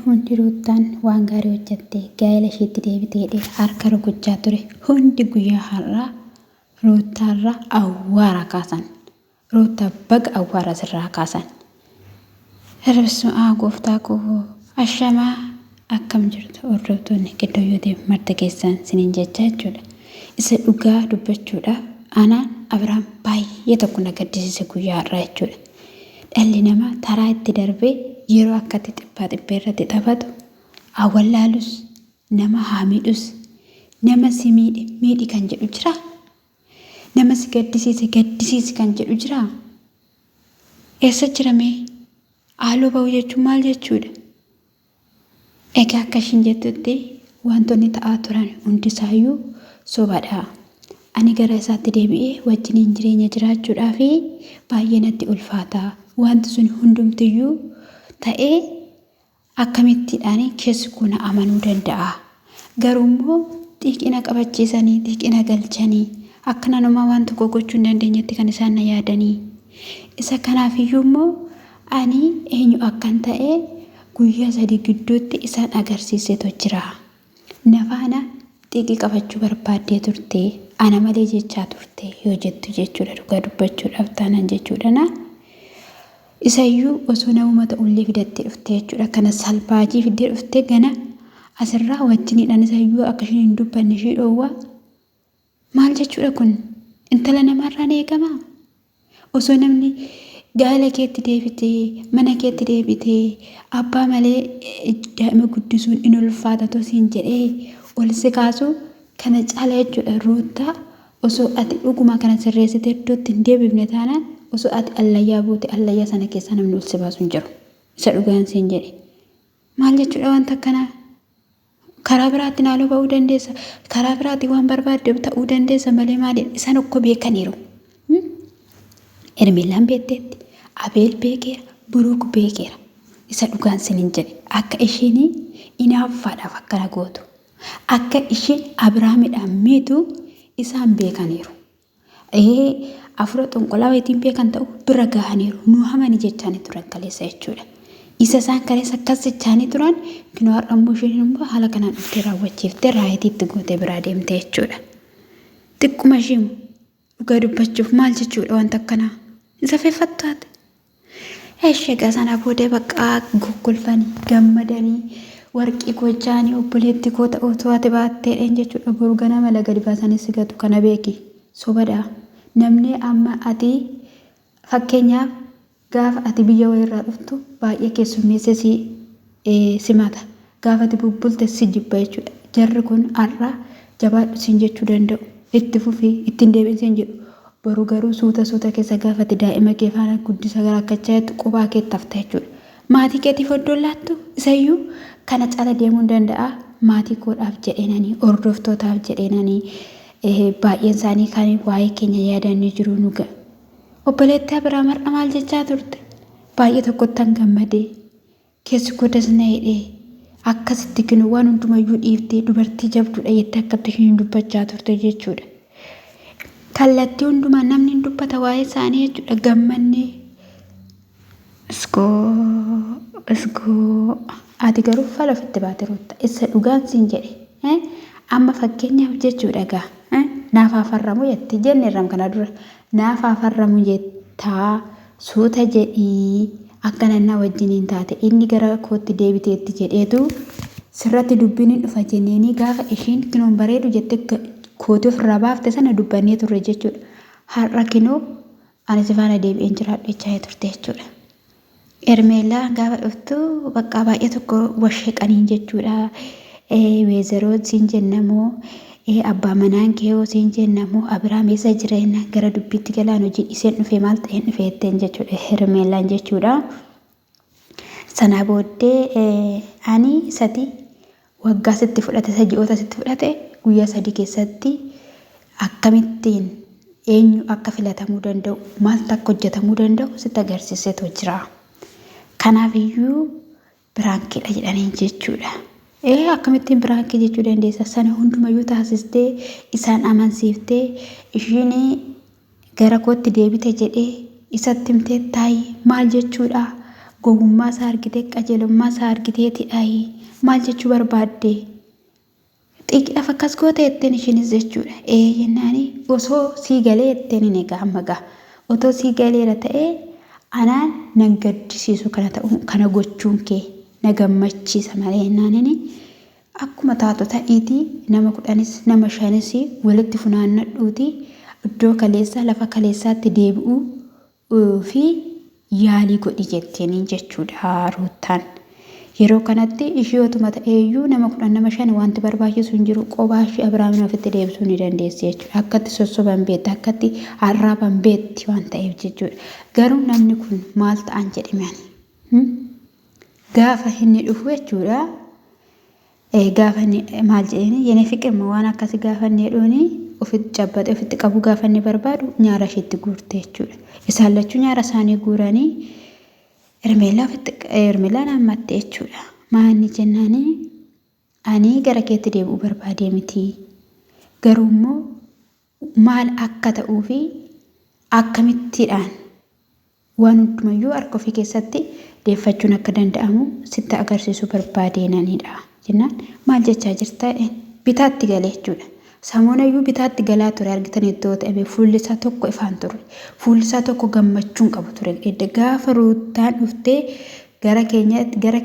hundi ruuttaan waan gaarii hojjette gaa'ela isheetti deebitee harka rukuchaa ture hundi guyyaa har'aa ruuttaarra awwaara kaasan. Ruuttaa baga awwaara sirraa kaasan. Hir'isuu gooftaa koo ashamaa akkam jirtu hordoftoonni Qiddoyyootiif marti keessan siniin jechaa jechuudha. Isa dhugaa dubbachuudhaaf anaan Abiraam baay'ee tokko na gaddisiise guyyaa har'aa jechuudha. Dhalli namaa taraa itti darbee yeroo akkatti xibbaa xibbee irratti taphatu awwaalaalus nama haamiidhus nama si miidhi kan jedhu jira. Nama si gaddisiise kan jedhu jira. Eessa jirame haaloo ba'u jechuun maal jechuudha? Egaa akka ishiin jettutti wantoonni ta'aa turan hundisaayyuu sobadha. Ani gara isaatti deebi'ee wajjiniin jireenya jiraachuudhaaf baay'ee natti ulfaata. Wanti sun hundumtiyyuu ta'ee akkamittiidhaan keessi kun amanuu danda'a. Garuu immoo xiiqina qabachiisanii xiiqina galchanii akka nanumaa waan tokko gochuu hin dandeenyetti kan isaan na yaadanii. Isa kanaafiyyuu immoo ani eenyu akkan ta'e guyyaa 3 gidduutti isaan agarsiisetu jira. Nafaana xiiqii qabachuu barbaaddee turte ana malee jechaa turte yoo jettu jechuudha. Dhugaa dubbachuudhaaf taanaan jechuudha. Isayyuu osoo namuma ta'ullee fidattee dhufte jechuudha. Kana salphaajii fiddee dhufte gana asirraa wajjiniidhaan isayyuu akka isheen hin dubbanne ishee dhoowwaa. Maal jechuudha kun? Intala namarraan eegamaa? Osoo namni gaa'ela keetti deebitee mana keetti deebitee abbaa malee daa'ima guddisuun in ulfaata tosiin jedhee ol si kaasu kana caala jechuudha. Ruuttaa osoo ati dhuguma kana sirreessitee iddootti hin deebifne taanaan osoo ati allayyaa buute allayyaa sana keessa namni ol si baasu hin jiru. Isa dhugaan siin jedhe. Maal jechuudha wanta akkanaa? Karaa biraatti naaloo ba'uu dandeessa. Karaa biraatti waan barbaadde ta'uu dandeessa malee maali? Isaan okko beekaniiru. Ermilaan beekteetti. Abeel beekeera. Buruuk beekeera. Isa dhugaan siin jedhe. Akka isheen inaaffaadhaaf akkana gootu. Akka isheen Abiraamidhaan miitu isaan beekaniiru. Afura xonqolaa wayitiin beekan ta'u bira gahaniiru. Nu hamani jechaanii turan kaleessa jechuudha. Isa isaan kaleessa akkas jechaanii turan kinoo har'ammoo isheen immoo haala kanaan dhuftee raawwachiiftee raayitiitti gootee biraa deemte jechuudha. Xiqquma isheemu dhugaa dubbachuuf maal jechuudha wanta akkanaa? Isa feeffattuwaati. Egaa sana boodee bakka gogolfanii gammadanii warqii gochaanii obboleetti koo ta'uu to'ate baatteedhaan jechuudha. Boru ganama laga gadi baasanii si gatu kana beeki. Sobadhaa. Namni amma ati fakkeenyaaf gaafa ati biyya wayirraa dhuftu baay'ee keessummeessee simata. Gaafa ati bubbulte si jibba jechuudha. Jarri kun har'a jabaadhu siin jechuu danda'u. Itti fufii ittiin deebiin jedhu. Boru garuu suuta keessa gaafa ati daa'ima kee faana guddisa gara akkachaa jettu qubaa keetti hafta jechuudha. Maatii keetiif oddoo laattu isayyuu kana caala deemuu hin danda'a. Maatii koodhaaf jedheenanii hordoftootaaf jedheenanii baay'een isaanii kan waa'ee keenya yaadanii jiru nu ga'a. Obboleettii Abiraam har'a maal jechaa turte? Baay'ee tokkotti han gammadee keessi goddas na hidhee akkasitti kinu waan hundumayyuu dhiiftee dubartii jabduudha jettee akkatti isheen dubbachaa turte jechuudha. Kallattii hundumaa namni hin dubbata waa'ee isaanii jechuudha. Gammannee iskoo ati garuu fala ofitti baate Ruutta. Isa dhugaan siin jedhe. Amma fakkeenyaaf jechuudha gaa. Naaf afarramu jetti jenne irraan kana dura. Naaf afarramu jettaa suuta jedhii akkana na wajjiniin taate inni gara kootti deebiteetti jedheetu sirratti dubbiin hin dhufa jenneeni gaafa ishiin kinoon bareedu jette kootii ofirraa baafte sana dubbannee turre jechuudha. Har'a kinoo ani si faana deebi'een jiraadhu jechaa turte jechuudha. Ermeelaa gaafa dhuftu bakka baay'ee tokko washeeqaniin jechuudha. Weezeroo siin jennamoo abbaa manaan kee siin jennamoo Abiraam eessa jireenya gara dubbiitti galaan hojii iseen dhufee maal ta'een dhufeetteen jechuudha. Hermeelaan jechuudha. Sana booddee ani sati waggaa sitti fudhate ji'oota sitti fudhate guyyaa 3 keessatti akkamittiin eenyu akka filatamuu danda'u maaltu akka hojjetamuu danda'u sitti agarsiisetu jira. Kanaafiyyuu biraankiidha jedhaniin jechuudha. Akkamittiin biraankii jechuu dandeessa? Sana hundumayyuu taasistee isaan amansiiftee isheen gara kootti deebite jedhee isatti himtee taa'ii maal jechuudha? gogummaa isaa argitee qajeelummaa isaa argiteeti ayi maal jechuu barbaadde xiqqaaf akkas goote ittiin ishinis jechuudha. Jennaani osoo sii galee ittiin hin egaa ammagaa otoo sii galeera ta'ee anaan nan gaddisiisu kana gochuun kee na gammachiisa malee jennaanini akkuma taatu ta'iitii nama 10 nama 5 walitti funaannadhuuti iddoo kaleessaa lafa kaleessaatti deebi'uu fi yaalii godhi jetteeniin jechuudha Ruuttaan. Yeroo kanatti ishiyootuma ta'eeyyuu nama 10 nama 5 wanti barbaachisu hin jiru qophaa ishee Abrahaamin ofitti deebisuu ni dandeessi jechuudha. Akkatti sossoban beetti akkatti arraaban beetti waan ta'eef jechuudha. Garuu namni kun maal ta'an jedhame gaafa inni dhufu jechuudha. Gaafa inni maal jedhani yene fiqirma waan akkasii gaafa inni dhooni ofitti cabbate ofitti qabu gaafa inni barbaadu nyaara isheetti guurte jechuudha. Isaan lachuu nyaara isaanii guuranii Ermeelaan hammatte jechuudha. Maanni jennaani ani gara keetti deebi'uu barbaadee miti. Garuu immoo maal akka ta'uu fi akkamittiidhaan waan hundumayyuu harka ofii keessatti deeffachuun akka danda'amu sitti agarsiisuu barbaadeenanidha. Jennaan maal jechaa jirta bitaatti galee jechuudha. Samoonayyuu bitaatti galaa ture argitanii iddoo ta'e fuulli isaa tokko ifaan ture. Fuulli isaa tokko gammachuun qabu ture. Gaafa Ruuttaan dhuftee gara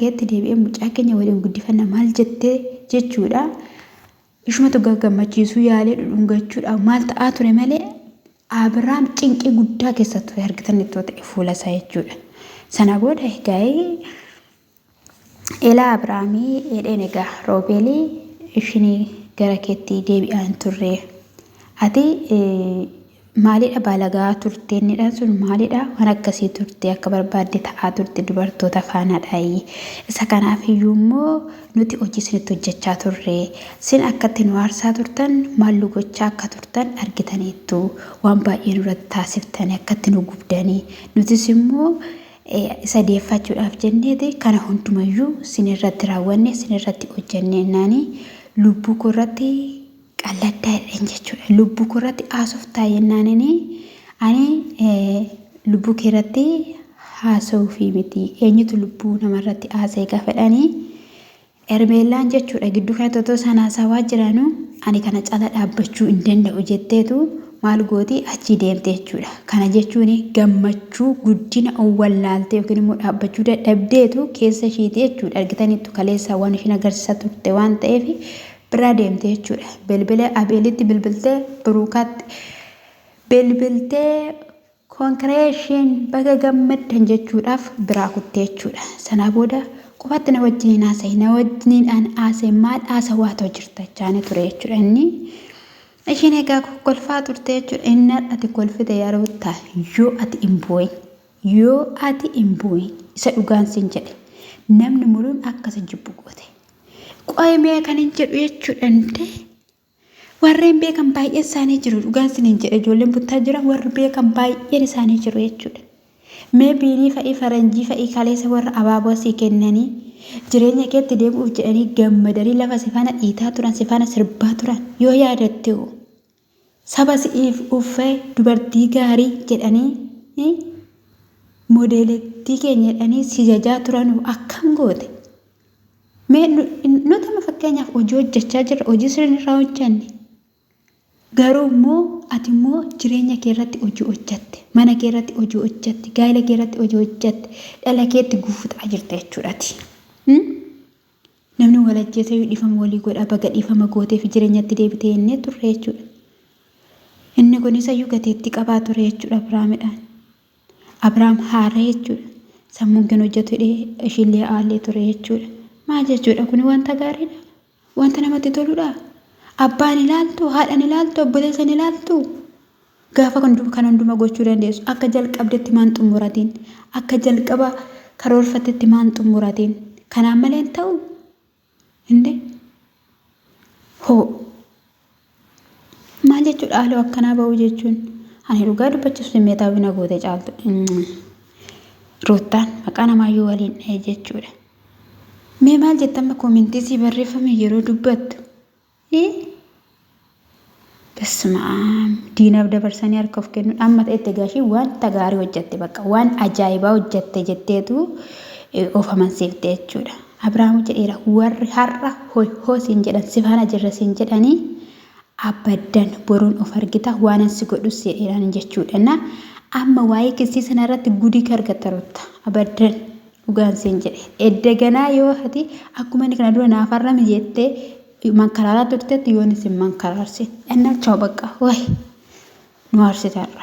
keetti deebi'ee mucaa keenya waliin guddifanna maal jettee jechuudha. Ishumatu gammachiisuu yaalee dhudhungachuudha maal ta'aa ture malee Abrahaam cinqii guddaa keessa ture argitanii iddoo ta'e fuula isaa jechuudha. Sana booda egaa Elaa Abrahaamii edeen egaa Roobeelii ishinii gara keetti deebi'aan turre. Ati maalidha baalagaa turte innidhaan sun maalidha waan akkasii turte akka barbaadde ta'aa turte dubartoota faanaadhaayi. Isa kanaaf iyyuu immoo nuti hojii isinitti hojjechaa turre. Isin akkatti nu aarsaa turtan maal gochaa akka turtan argitaniittu waan baay'ee nurratti taasiftanii akkatti nu gubdanii nutis immoo isa deeffachuudhaaf jenneeti kana hundumayyuu isinirratti raawwanne isinirratti hojjenne naani lubbuu koorratti qalladdaa jedhan jechuudha. Lubbuu koorratti haasoftaa jennaanini ani lubbuu keerratti haasa'uu fi miti eenyutu lubbuu namarratti haasa'e gaafadhanii Ermeelaan jechuudha. Gidduu kana totoo sanaasaa jiraanu ani kana cala dhaabbachuu hin danda'u jetteetu maal gooti achi deemte jechuudha. Kana jechuun gammachuu guddina wallaaltee yookiin immoo dhaabbachuu dadhabdeetu keessa ishiiti jechuudha. Argitaniittu kaleessaa waan ishiin agarsiisaa turte waan ta'eef biraa deemte jechuudha. Bilbila Abeelitti bilbiltee Biruukaatti bilbiltee konkireeshin baga gammaddan jechuudhaaf biraa kuttee jechuudha. Sanaa booda qofatti na wajjiniin haasa'e na wajjiniidhaan haasa'e maal haasawaatoo jirta jechaanii ture jechuudha. Inni ishiin egaa kolfaa turte jechuudha. Inni ati kolfite yeroo ta'a yoo ati hin bu'in isa dhugaan sin jedhe namni muluun akkasa jibbu goote. Qo'imee kan hin jedhu jechuudha. Warreen beekan baay'een isaanii jiru dhugaan sin hin jedhe ijoolleen buttaa jiran warri beekan baay'een isaanii jiru jechuudha. Mee biinii fa'ii faranjii fa'ii kaleessa warra abaaboo sii kennanii jireenya keetti deebi'uuf jedhanii gammadanii lafa sifaana dhiitaa turan sifaana sirbaa turan yoo yaadatte saba si'iif uffee dubartii gaarii jedhanii moodeelettii keenya jedhanii si jajaa turan akkam goote. Mee nuti amma fakkeenyaaf hojii hojjechaa jirra hojii sirriirraa hojjanne. Garuu immoo ati immoo jireenya kee irratti hojii hojjatte mana kee irratti hojii hojjatte gaa'ela kee irratti hojii hojjatte dhala keetti gufuutaa jirte jechuudhaati. Namni walajjeessa yoo dhiifama walii godha baga dhiifama gooteef jireenyatti deebitee inni turre jechuudha. Inni kunis iyyuu gateetti qabaa ture jechuudha Abrahaamidhaan. Abrahaam haara jechuudha. Sammuun kan hojjetu ishillee aallee ture jechuudha. Maal jechuudha kun wanta gaariidha. Wanta namatti toludha. Abbaan ilaaltu, haadhaan ilaaltu, obboleessan ilaaltu. Gaafa kan hunduma gochuu dandeessu akka jalqabdetti maan xumuratiin akka jalqaba karoorfatetti maan xumuratiin kanaan malee ta'u inde maal jechuudha haaloo akkanaa ba'uu jechuun ani dhugaa dubbachuuf simmeetaa bina goote caaltu Ruuttaan maqaa namaayyuu waliin dha'e jechuudha. Mee maal jettama koomentii si barreeffame yeroo dubbattu Bismaam diinaaf dabarsanii harka of kennu amma ta'etti gaashii waan tagaarii hojjette bakka waan ajaa'ibaa hojjette jetteetu of amansiifte jechuudha. Abrahaam jedheera warri har'a hoo siin jedhan si faana jirra siin jedhanii abaddan boruun of argita waan ansi godhus jedheeraan jechuudha. Amma waa'ee keessi sanarratti gudii argattaroota abaddan dhugaan siin jedhe eddeganaa yoo ati akkuma inni kana dura naaf har'ame jettee mankaraaraa turtetti yoon isin mankaraarsin ennaa choo bakka waay nu aarsitarra.